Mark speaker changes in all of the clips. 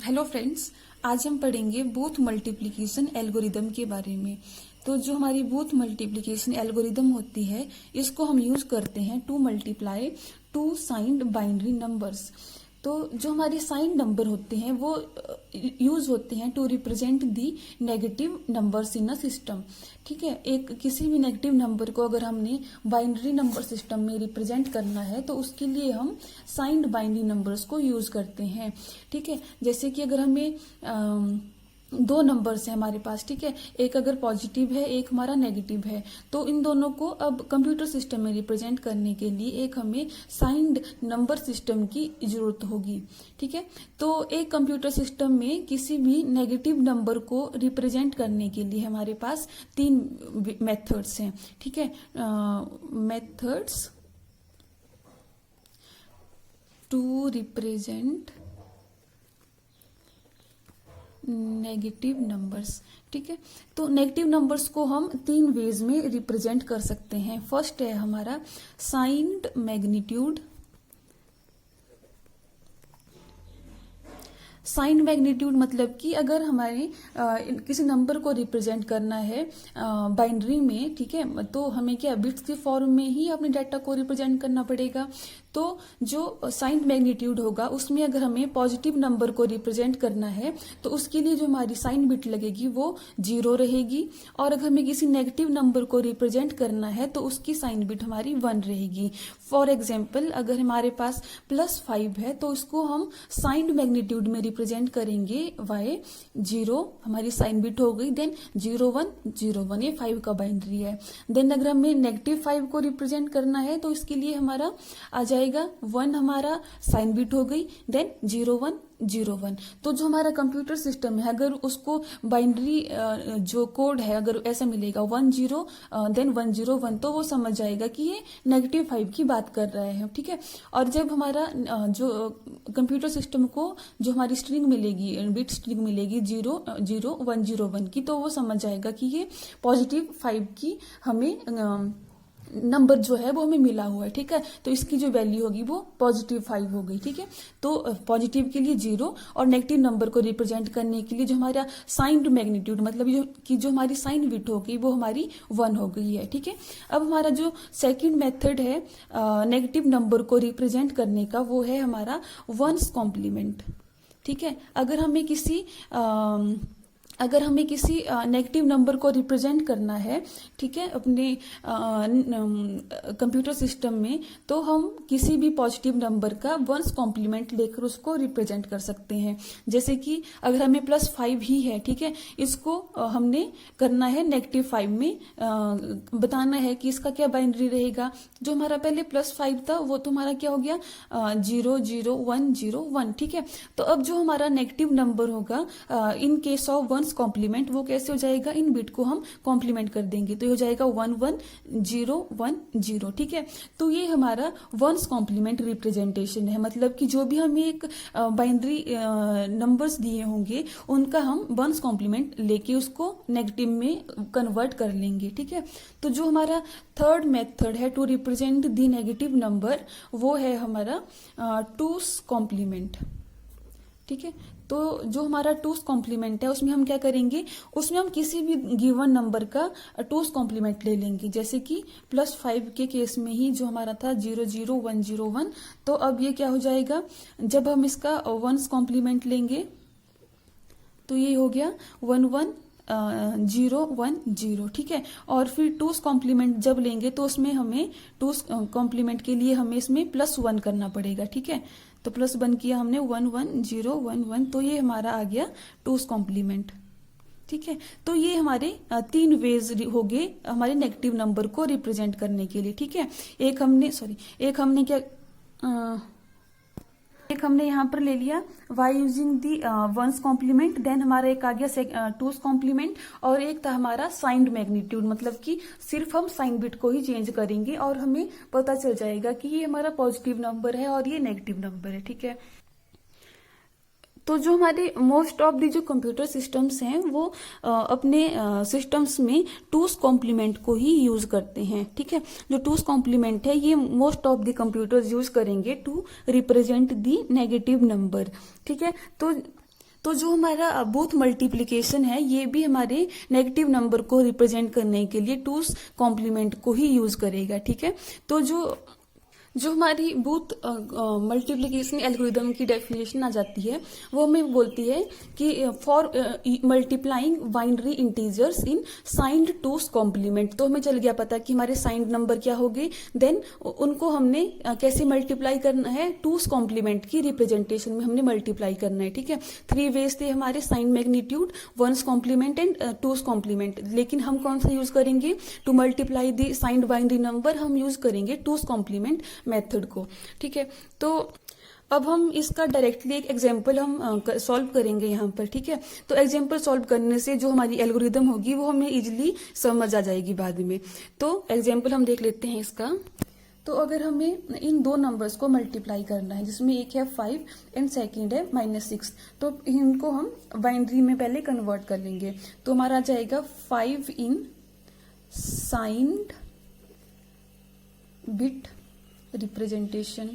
Speaker 1: Hello friends, आज हम पढ़ेंगे बूथ मल्टीप्लिकेशन एल्गोरिदम के बारे में। तो जो हमारी बूथ मल्टीप्लिकेशन एल्गोरिदम होती है, इसको हम यूज करते हैं to multiply two signed binary numbers. तो जो हमारे साइंड नंबर होते हैं वो यूज होते हैं to represent the negative numbers in a system. ठीक है, एक किसी भी नेगेटिव नंबर को अगर हमने बाइनरी नंबर सिस्टम में रिप्रेजेंट करना है तो उसके लिए हम साइंड बाइनरी नंबर्स को यूज करते हैं। ठीक है, जैसे कि अगर हमें दो नंबर्स है हमारे पास, ठीक है, एक अगर पॉजिटिव है एक हमारा नेगेटिव है, तो इन दोनों को अब कंप्यूटर सिस्टम में रिप्रेजेंट करने के लिए एक हमें साइंड नंबर सिस्टम की जरूरत होगी। ठीक है, तो एक कंप्यूटर सिस्टम में किसी भी नेगेटिव नंबर को रिप्रेजेंट करने के लिए हमारे पास तीन मेथड्स हैं। ठीक है, methods to represent negative numbers. ठीक है, तो नेगेटिव नंबर्स को हम तीन वेज में रिप्रेजेंट कर सकते हैं। फर्स्ट है हमारा साइंड मैग्नीट्यूड। साइन मैग्नीट्यूड मतलब कि अगर हमारे किसी नंबर को रिप्रेजेंट करना है बाइनरी में, ठीक है, तो हमें क्या बिट्स के फॉर्म में ही अपने डाटा को रिप्रेजेंट करना पड़ेगा। तो जो साइन मैग्नीट्यूड होगा उसमें अगर हमें पॉजिटिव नंबर को रिप्रेजेंट करना है तो उसके लिए जो हमारी साइन बिट लगेगी वो 0 रहेगी, और अगर हमें किसी नेगेटिव नंबर को रिप्रेजेंट करना है तो उसकी साइन बिट हमारी 1 रहेगी। फॉर एग्जाम्पल, अगर हमारे पास +5 है तो इसको हम साइन मैग्नीट्यूड में रिप्रेजेंट करेंगे y 0, हमारी साइन बिट हो गई, देन 0 1 0 1, ये 5 का बाइनरी है। देन अगर हमें -5 को रिप्रेजेंट करना है तो इसके लिए हमारा आ जाएगा 1, हमारा साइन बिट हो गई, देन 0 1 0 1। तो जो हमारा कंप्यूटर सिस्टम है अगर उसको बाइनरी जो कोड है अगर ऐसा मिलेगा 1 0 देन 1 0 1, तो वो समझ जाएगा कि ये -5 की बात कर रहे हैं। ठीक है, और जब हमारा जो कंप्यूटर सिस्टम को जो हमारी स्ट्रिंग मिलेगी, बिट स्ट्रिंग मिलेगी 0 0 1 0 1 की, तो वो समझ जाएगा कि ये +5 की हमें नंबर जो है वो हमें मिला हुआ है। ठीक है, तो इसकी जो वैल्यू होगी वो +5 हो गई। ठीक है, तो पॉजिटिव के लिए 0 और नेगेटिव नंबर को रिप्रेजेंट करने के लिए जो हमारा साइंड मैग्नीट्यूड मतलब जो हमारी साइन बिट होगी वो हमारी 1 हो गई है। ठीक है, अब हमारा जो सेकंड मेथड है नेगेटिव नंबर को रिप्रेजेंट करने का, वो है हमारा वंस कॉम्प्लीमेंट। ठीक है, अगर हमें किसी नेगेटिव नंबर को रिप्रेजेंट करना है, ठीक है, अपने कंप्यूटर सिस्टम में, तो हम किसी भी पॉजिटिव नंबर का वंस कॉम्प्लीमेंट लेकर उसको रिप्रेजेंट कर सकते हैं। जैसे कि अगर हमें +5 ही है, ठीक है, इसको हमने करना है -5 में, बताना है कि इसका क्या बाइनरी रहेगा। जो हमारा पहले +5 था वो तो हमारा क्या हो गया 0 0 1 0 1। ठीक है, तो अब जो हमारा नेगेटिव नंबर होगा in case of one's complement, वो कैसे हो जाएगा, इन बिट को हम कॉम्प्लीमेंट कर देंगे तो ये हो जाएगा 1 1 0 1 0। ठीक है, तो ये हमारा वंस कॉम्प्लीमेंट रिप्रेजेंटेशन है, मतलब कि जो भी हमें एक बाइनरी नंबर्स दिए होंगे उनका हम वंस कॉम्प्लीमेंट लेके उसको नेगेटिव में कन्वर्ट कर लेंगे। ठीक है, तो जो हमारा थर्ड मेथड है to represent the negative number, वो है हमारा टूस कॉम्प्लीमेंट। ठीक है, तो जो हमारा टूस कॉम्प्लीमेंट है उसमें हम क्या करेंगे, उसमें हम किसी भी गिवन नंबर का टूस कॉम्प्लीमेंट ले लेंगे। जैसे कि +5 के केस में ही जो हमारा था 0 0 1 0 1, तो अब ये क्या हो जाएगा, जब हम इसका वंस कॉम्प्लीमेंट लेंगे तो ये हो गया 1 1 0 1 0। ठीक है, और फिर टूस कॉम्प्लीमेंट जब लेंगे तो उसमें हमें टूस कॉम्प्लीमेंट के लिए हमें इसमें +1 करना पड़ेगा। ठीक है, तो +1 किया हमने 1 1 0 1 1, तो ये हमारा आ गया टूस कॉम्प्लीमेंट। ठीक है, तो ये हमारे 3 वेज हो गए हमारे नेगेटिव नंबर को रिप्रेजेंट करने के लिए। ठीक है, एक हमने यहाँ पर ले लिया y using the one's complement, then हमारा एक आ गया टूस कॉम्प्लीमेंट, और एक था हमारा साइंड मैग्नीट्यूड, मतलब कि सिर्फ हम साइन बिट को ही चेंज करेंगे और हमें पता चल जाएगा कि ये हमारा पॉजिटिव नंबर है और ये नेगेटिव नंबर है। ठीक है, तो जो हमारे मोस्ट ऑफ दी जो कंप्यूटर सिस्टम्स हैं वो अपने सिस्टम्स में टूस कॉम्प्लीमेंट को ही यूज करते हैं। ठीक है, जो टूस कॉम्प्लीमेंट है ये most of the computers use करेंगे to represent the negative number. ठीक है, तो तो जो हमारा बूथ मल्टीप्लिकेशन है ये भी हमारे नेगेटिव नंबर को रिप्रेजेंट करने के लिए टूस कॉम्प्लीमेंट को ही यूज करेगा, ठीक है। तो जो हमारी बूथ मल्टीप्लिकेशन एल्गोरिदम की डेफिनेशन आ जाती है वो हमें बोलती है कि for multiplying binary integers in signed two's complement. तो हमें चल गया पता कि हमारे साइंड नंबर क्या हो गए, देन उनको हमने कैसे मल्टीप्लाई करना है, टूस कॉम्प्लीमेंट की रिप्रेजेंटेशन में हमने मल्टीप्लाई करना है, ठीक है। 3 वेज थे हमारे, signed magnitude, one's complement and two's complement. लेकिन हम कौन सा यूज करेंगे to multiply the signed binary number, हम यूज करेंगे टूस कॉम्प्लीमेंट मेथड को, ठीक है। तो अब हम इसका डायरेक्टली एक एग्जांपल हम सॉल्व करेंगे यहाँ पर, ठीक है। तो एग्जांपल सॉल्व करने से जो हमारी एल्गोरिदम होगी वो हमें इजीली समझ आ जाएगी बाद में। तो एग्जांपल हम देख लेते हैं इसका। तो अगर हमें इन दो नंबर्स को मल्टीप्लाई करना है जिसमें एक है 5 एंड सेकंड है -6, तो इनको हम बाइनरी में पहले कन्वर्ट कर लेंगे। तो हमारा आ जाएगा 5 इन साइंड बिट रिप्रेजेंटेशन।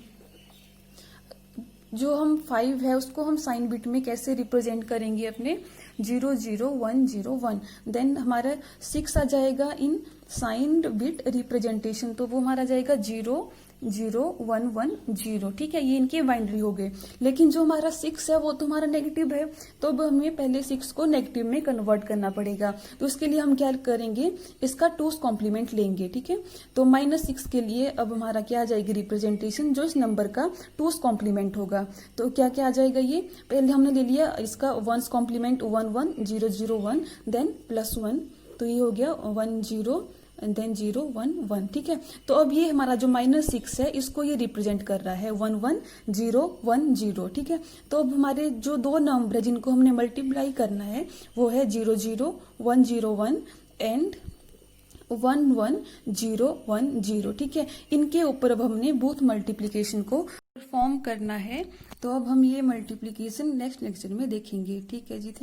Speaker 1: जो हम 5 है उसको हम साइन बिट में कैसे रिप्रेजेंट करेंगे, अपने 0 0 1 0 1। देन हमारा 6 आ जाएगा इन साइंड बिट रिप्रेजेंटेशन, तो वो हमारा जाएगा 0 0 1 1 0, ठीक है। ये इनके बाइनरी हो गए। लेकिन जो हमारा 6 है वो तो हमारा नेगेटिव है, तो अब हमें पहले 6 को नेगेटिव में कन्वर्ट करना पड़ेगा। तो उसके लिए हम क्या करेंगे, इसका टूस कॉम्प्लीमेंट लेंगे, ठीक है। तो -6 के लिए अब हमारा क्या आ जाएगी रिप्रेजेंटेशन, जो इस नंबर का टूस कॉम्प्लीमेंट होगा। तो क्या क्या आ जाएगा, ये पहले हमने ले लिया इसका वंस कॉम्प्लीमेंट 1 1 0 0 1, देन +1, तो ये हो गया 1 0 एंड देन 0 1 1, ठीक है। तो अब ये हमारा जो -6 है इसको ये रिप्रेजेंट कर रहा है 1 1 0 1 0, ठीक है। तो अब हमारे जो दो नंबर है जिनको हमने मल्टीप्लाई करना है वो है 0 0 1 0 1 एंड 1 1 0 1 0, ठीक है। इनके ऊपर अब हमने बूथ मल्टीप्लीकेशन को परफॉर्म करना है। तो अब हम ये मल्टीप्लीकेशन नेक्स्ट लेक्चर में देखेंगे, ठीक है जी।